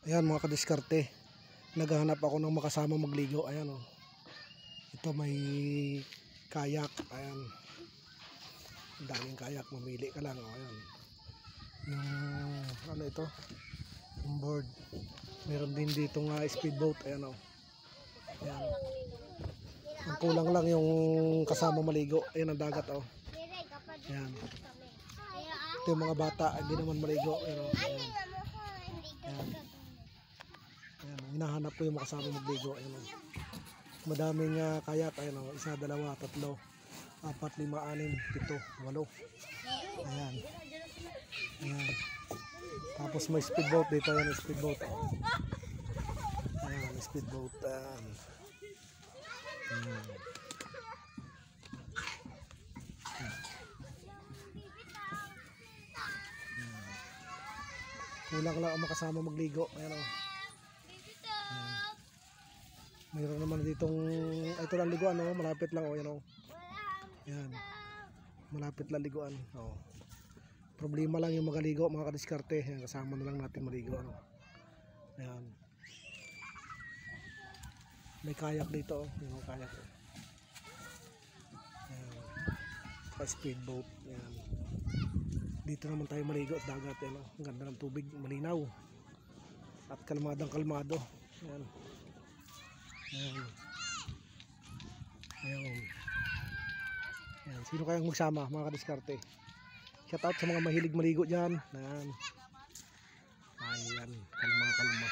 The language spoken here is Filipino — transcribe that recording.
Ayan mga kadiskarte, naghahanap ako ng makasama magligo. Ayan o, ito may kayak. Ayan, daming kayak, mamili ka lang o. Ayan, yung ano ito, yung board. Meron din dito nga speedboat. Ayan o, ayan. Ang kulang lang yung kasama maligo. Ayan ang dagat o. Ayan, ito yung mga bata, hindi naman maligo. Ayan o, ayan. Ayan. Ayan, hinahanap ko yung makasama magligo. Ayan, madaming kayak. Ayan, isa, dalawa, tatlo, apat, lima, anim, pito, walo. Ayan. Ayan. Tapos may speedboat dito. Ayan, speedboat. Ayan, speedboat. Ayan. Ayan. Kulang lang ang makasama magligo. Ayan o. Mayroon naman ditong ito lang liguan o, malapit lang o. Yan o. Yan. Malapit lang liguan o. Problema lang yung magaligo mga kadiskarte. Yan, kasama na lang natin maligo ano. Yan. May kayak dito o. Yung kayak o. Yan. Pa-speedboat. Yan. Dito naman tayo maligo at dagat. Yan o. Ang ganda ng tubig, malinaw. At kalmadang kalmado. Yan. Ayan. Ayan. Ayan. Sino kayang magsama mga kadiskarte? Shout out sa mga mahilig maligo dyan. Ayan. Ayan. Kalma kalma.